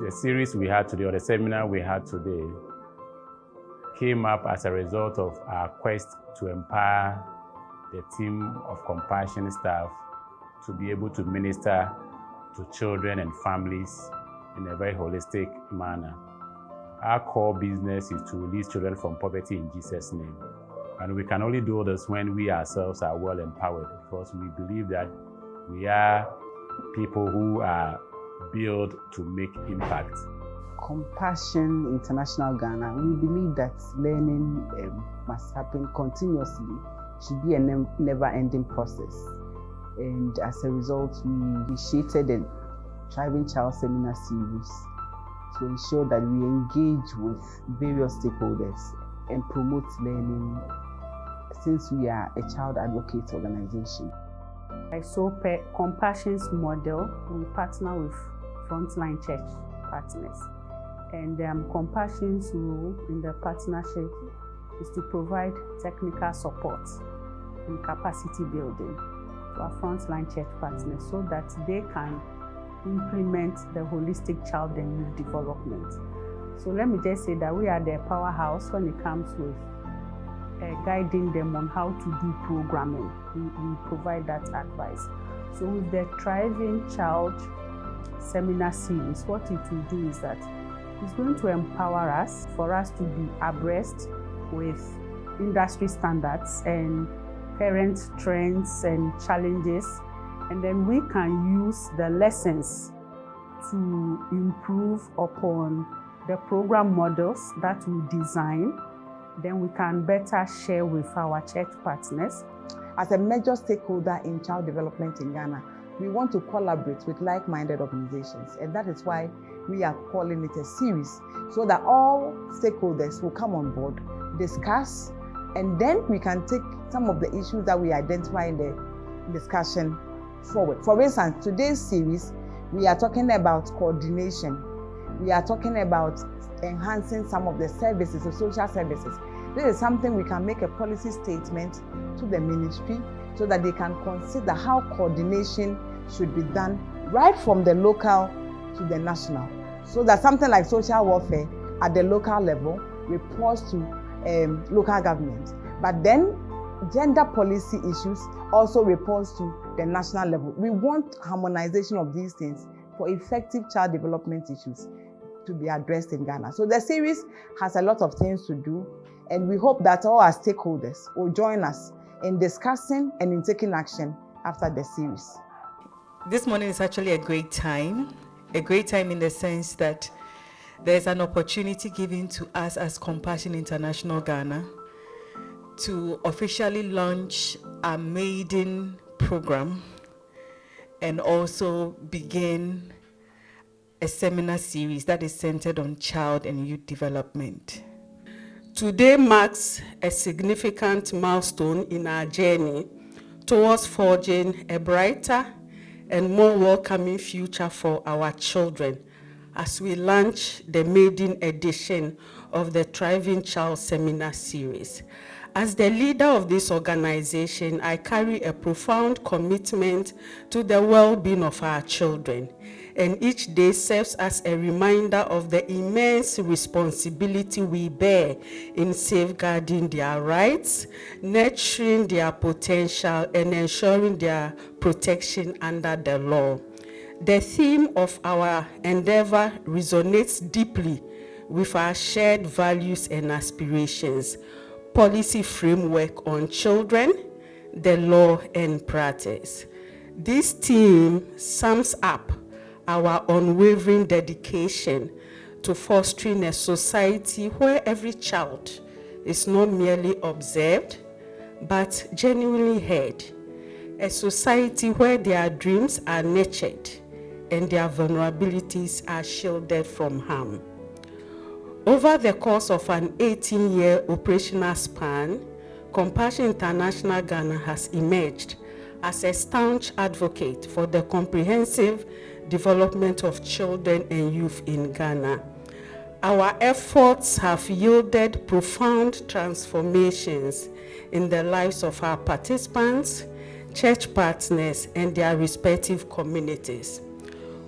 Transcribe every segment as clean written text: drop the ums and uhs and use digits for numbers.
The series we had today, or the seminar we had today, came up as a result of our quest to empower the team of compassion staff to be able to minister to children and families in a very holistic manner. Our core business is to release children from poverty in Jesus' name. And we can only do this when we ourselves are well empowered, because we believe that we are people who are built to make impact. Compassion International Ghana, we believe that learning must happen continuously, should be a never-ending process. And as a result, we initiated a Thriving Child Seminar Series to ensure that we engage with various stakeholders and promote learning, since we are a child advocate organization. So per Compassion's model, we partner with frontline church partners. And Compassion's role in the partnership is to provide technical support and capacity building to our frontline church partners so that they can implement the holistic child and youth development. So let me just say that we are the powerhouse when it comes with guiding them on how to do programming. We provide that advice. So with the Thriving Child Seminar Series, what it will do is that it's going to empower us for us to be abreast with industry standards and parent trends and challenges, and then we can use the lessons to improve upon the program models that we design. Then we can better share with our church partners. As a major stakeholder in child development in Ghana, we want to collaborate with like-minded organizations, and that is why we are calling it a series, so that all stakeholders will come on board, discuss, and then we can take some of the issues that we identify in the discussion forward. For instance, today's series, we are talking about coordination. We are talking about enhancing some of the services, the social services. This is something we can make a policy statement to the ministry so that they can consider how coordination should be done right from the local to the national. So that something like social welfare at the local level reports to local government. But then gender policy issues also reports to the national level. We want harmonization of these things for effective child development issues to be addressed in Ghana. So the series has a lot of things to do, and we hope that all our stakeholders will join us in discussing and in taking action after the series. This morning is actually a great time in the sense that there's an opportunity given to us as Compassion International Ghana to officially launch our Maiden program and also begin a seminar series that is centered on child and youth development. Today marks a significant milestone in our journey towards forging a brighter and more welcoming future for our children as we launch the Maiden edition of the Thriving Child Seminar Series. As the leader of this organization, I carry a profound commitment to the well-being of our children, and each day serves as a reminder of the immense responsibility we bear in safeguarding their rights, nurturing their potential, and ensuring their protection under the law. The theme of our endeavor resonates deeply with our shared values and aspirations: policy framework on children, the law, and practice. This theme sums up our unwavering dedication to fostering a society where every child is not merely observed, but genuinely heard. A society where their dreams are nurtured and their vulnerabilities are shielded from harm. Over the course of an 18-year operational span, Compassion International Ghana has emerged as a staunch advocate for the comprehensive development of children and youth in Ghana. Our efforts have yielded profound transformations in the lives of our participants, church partners, and their respective communities.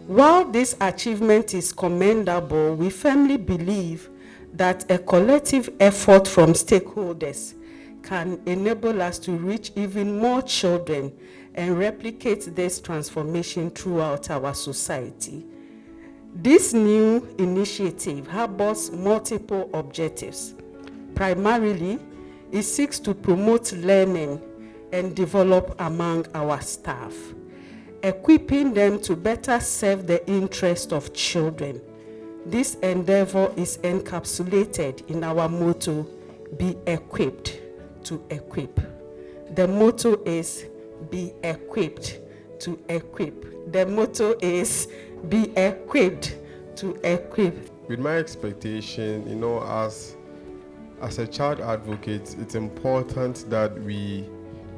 While this achievement is commendable, we firmly believe that a collective effort from stakeholders can enable us to reach even more children and replicate this transformation throughout our society. This new initiative harbors multiple objectives. Primarily, it seeks to promote learning and develop among our staff, equipping them to better serve the interest of children. This endeavor is encapsulated in our motto, "Be equipped to equip." The motto is, "Be equipped to equip." The motto is, "Be equipped to equip." With my expectation, as a child advocate, it's important that we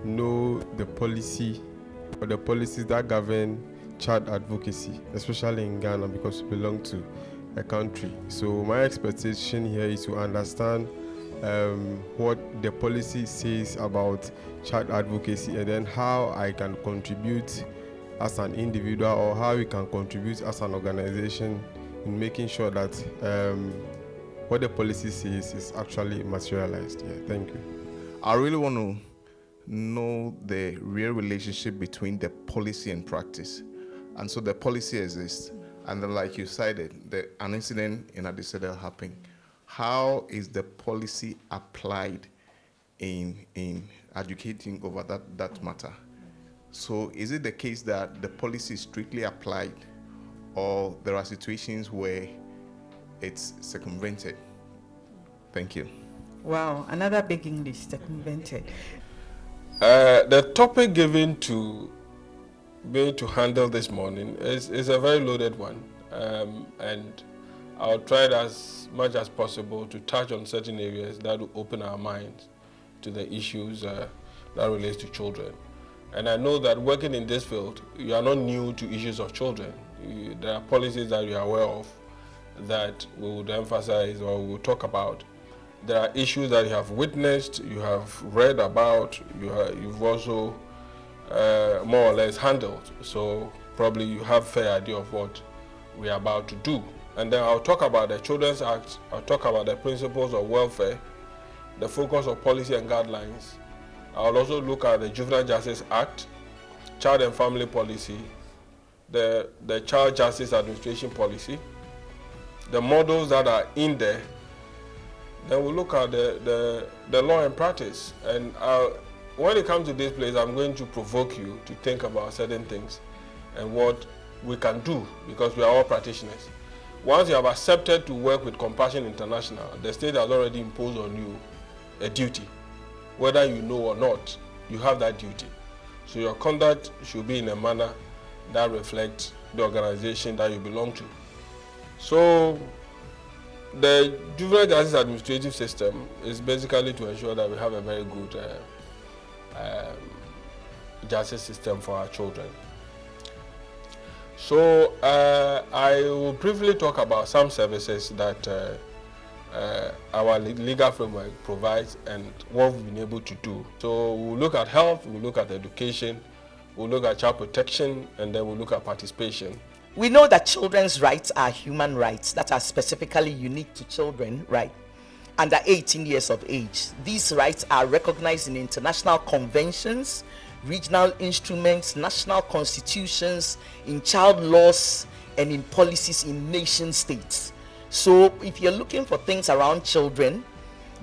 know the policy or the policies that govern child advocacy, especially in Ghana, because we belong to a country. So my expectation here is to understand what the policy says about child advocacy, and then how I can contribute as an individual, or how we can contribute as an organization in making sure that what the policy says is actually materialized. Yeah, thank you. I really want to know the real relationship between the policy and practice. And so the policy exists, and then, like you cited, an incident in Adisada happened. How is the policy applied in educating over that matter? So is it the case that the policy is strictly applied, or there are situations where it's circumvented? Thank you. Wow, another big English, circumvented. The topic given to me to handle this morning is a very loaded one, and I'll try as much as possible to touch on certain areas that will open our minds to the issues that relates to children. And I know that working in this field, you are not new to issues of children. There are policies that you are aware of that we would emphasize or we will talk about. There are issues that you have witnessed, you have read about, you've also more or less handled. So probably you have a fair idea of what we are about to do. And then I'll talk about the Children's Act, I'll talk about the principles of welfare, the focus of policy and guidelines. I'll also look at the Juvenile Justice Act, Child and Family Policy, the Child Justice Administration Policy, the models that are in there. Then we'll look at the law and practice. And when it comes to this place, I'm going to provoke you to think about certain things and what we can do, because we are all practitioners. Once you have accepted to work with Compassion International, the state has already imposed on you a duty. Whether you know or not, you have that duty. So your conduct should be in a manner that reflects the organization that you belong to. So the Juvenile Justice Administrative System is basically to ensure that we have a very good justice system for our children. So I will briefly talk about some services that our legal framework provides and what we've been able to do. So we'll look at health, we'll look at education, we'll look at child protection, and then we'll look at participation. We know that children's rights are human rights that are specifically unique to children, right? Under 18 years of age. These rights are recognized in international conventions, regional instruments, national constitutions, in child laws, and in policies in nation states. So if you're looking for things around children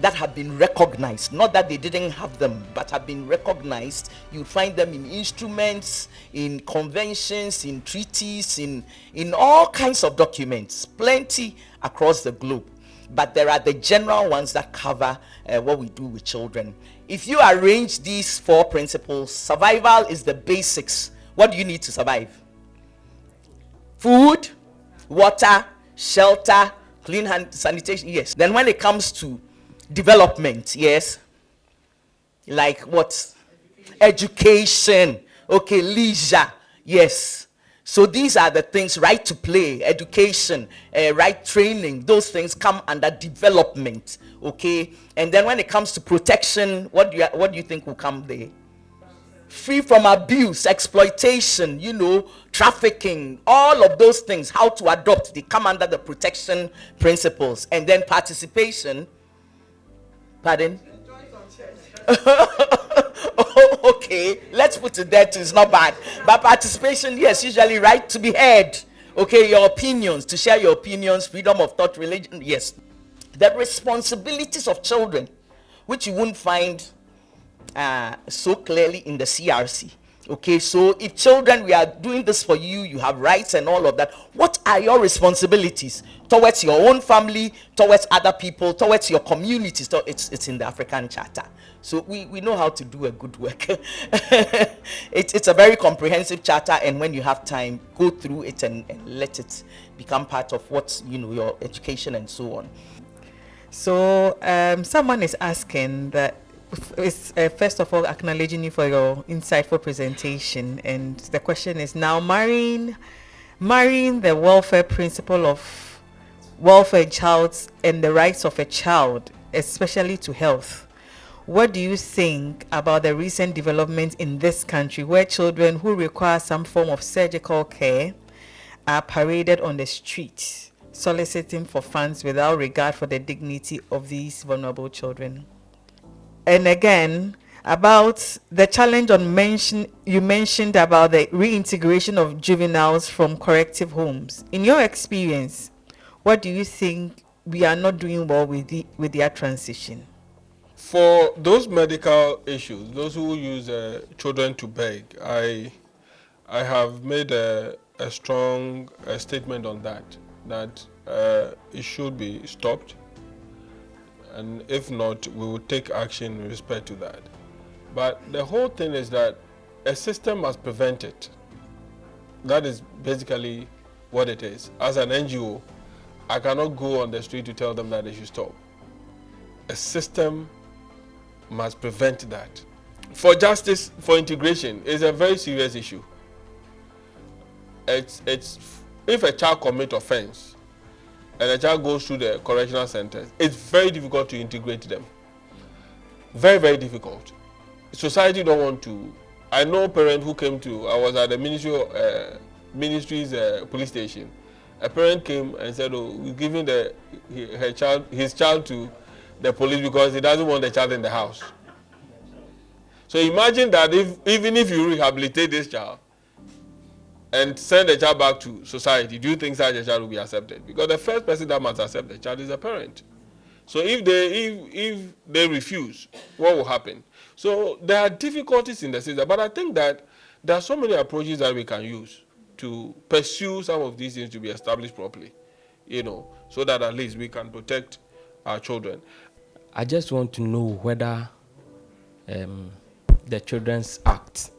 that have been recognized, not that they didn't have them, but have been recognized, you find them in instruments, in conventions, in treaties, in all kinds of documents, plenty across the globe. But there are the general ones that cover what we do with children. If you arrange these 4 principles, survival is the basics. What do you need to survive? Food, water, shelter, clean hand, sanitation, yes. Then when it comes to development, yes, like what? Education, okay, leisure, yes. So these are the things, right to play, education, right training, those things come under development, okay? And then when it comes to protection, what do you think will come there? free from abuse, exploitation, trafficking, all of those things, how to adopt, they come under the protection principles. And then participation, pardon? Oh, okay, let's put it there too, it's not bad. But participation, yes, usually right to be heard. Okay, your opinions, to share your opinions, freedom of thought, religion, yes. The responsibilities of children, which you won't find so clearly in the CRC. Okay, so if children, we are doing this for you, you have rights and all of that. What are your responsibilities towards your own family, towards other people, towards your communities? So it's in the African Charter. So we know how to do a good work. It's a very comprehensive charter, and when you have time, go through it and let it become part of what, your education and so on. So someone is asking that, first of all, acknowledging you for your insightful presentation, and the question is now marrying the welfare principle of welfare child and the rights of a child, especially to health. What do you think about the recent development in this country where children who require some form of surgical care are paraded on the street, soliciting for funds without regard for the dignity of these vulnerable children? And again, about the challenge you mentioned about the reintegration of juveniles from corrective homes. In your experience, what do you think we are not doing well with their transition? For those medical issues, those who use children to beg, I have made a strong statement on that it should be stopped. And if not, we will take action in respect to that. But the whole thing is that a system must prevent it. That is basically what it is. As an NGO, I cannot go on the street to tell them that they should stop. A system must prevent that. For justice, for integration, is a very serious issue. It's if a child commits offense, and a child goes through the correctional centers, it's very difficult to integrate them. Very, very difficult. Society don't want to. I know a parent who came to, I was at the ministry's police station. A parent came and said, oh, we're giving his child to the police because he doesn't want the child in the house. So imagine that even if you rehabilitate this child, and send the child back to society, do you think such a child will be accepted? Because the first person that must accept the child is a parent. So if they refuse, what will happen? So there are difficulties in the system, but I think that there are so many approaches that we can use to pursue some of these things to be established properly, so that at least we can protect our children. I just want to know whether the Children's Act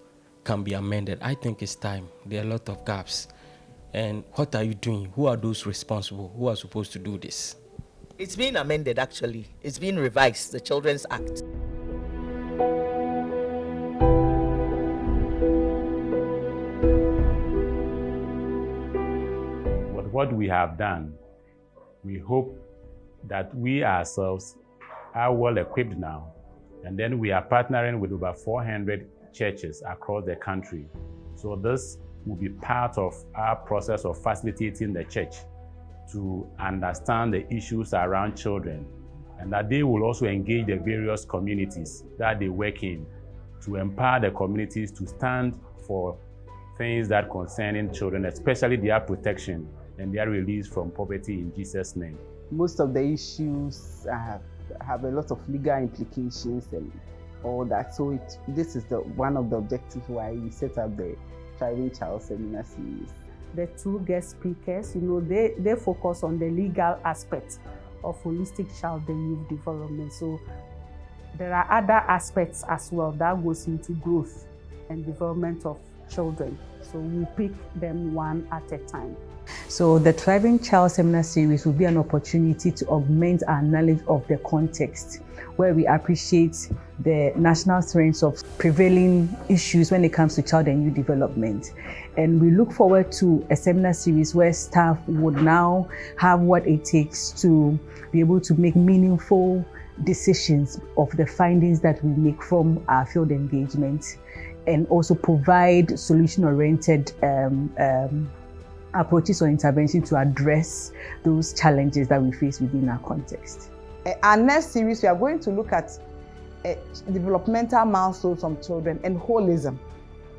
can be amended. I think it's time. There are a lot of gaps. And what are you doing? Who are those responsible? Who are supposed to do this? It's been amended, actually. It's been revised, the Children's Act. With what we have done, we hope that we ourselves are well equipped now. And then we are partnering with over 400 churches across the country. So this will be part of our process of facilitating the church to understand the issues around children, and that they will also engage the various communities that they work in to empower the communities to stand for things that concerning children, especially their protection and their release from poverty in Jesus' name. Most of the issues have a lot of legal implications and all that. So this is one of the objectives why we set up the Thriving Child Seminar Series. The two guest speakers, they focus on the legal aspects of holistic child and youth development. So there are other aspects as well that goes into growth and development of children. So we pick them one at a time. So the Thriving Child Seminar Series will be an opportunity to augment our knowledge of the context, where we appreciate the national trends of prevailing issues when it comes to child and youth development. And we look forward to a seminar series where staff would now have what it takes to be able to make meaningful decisions of the findings that we make from our field engagement, and also provide solution-oriented approaches or intervention to address those challenges that we face within our context. Our next series, we are going to look at developmental milestones of children and holism.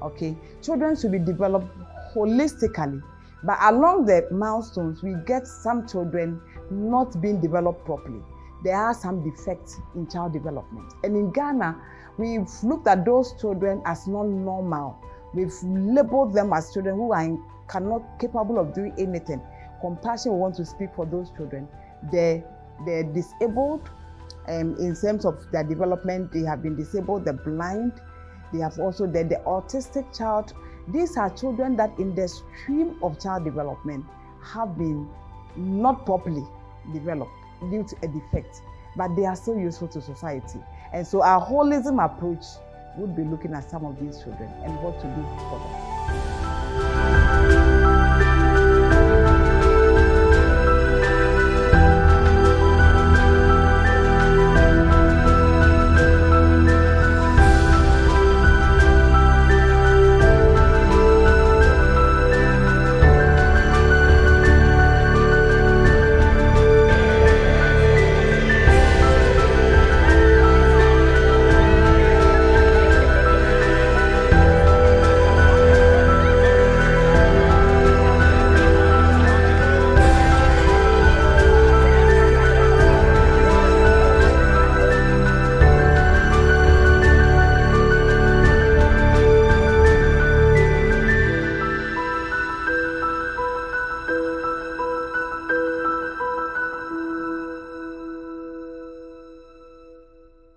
Okay, children should be developed holistically, but along the milestones, we get some children not being developed properly. There are some defects in child development. And in Ghana, we've looked at those children as non-normal. We've labeled them as children who are cannot capable of doing anything. Compassion, we want to speak for those children. They're disabled in terms of their development. They have been disabled, they're blind. They have also the autistic child. These are children that in the stream of child development have been not properly developed due to a defect, but they are still useful to society. And so our holism approach would be looking at some of these children and what to do for them.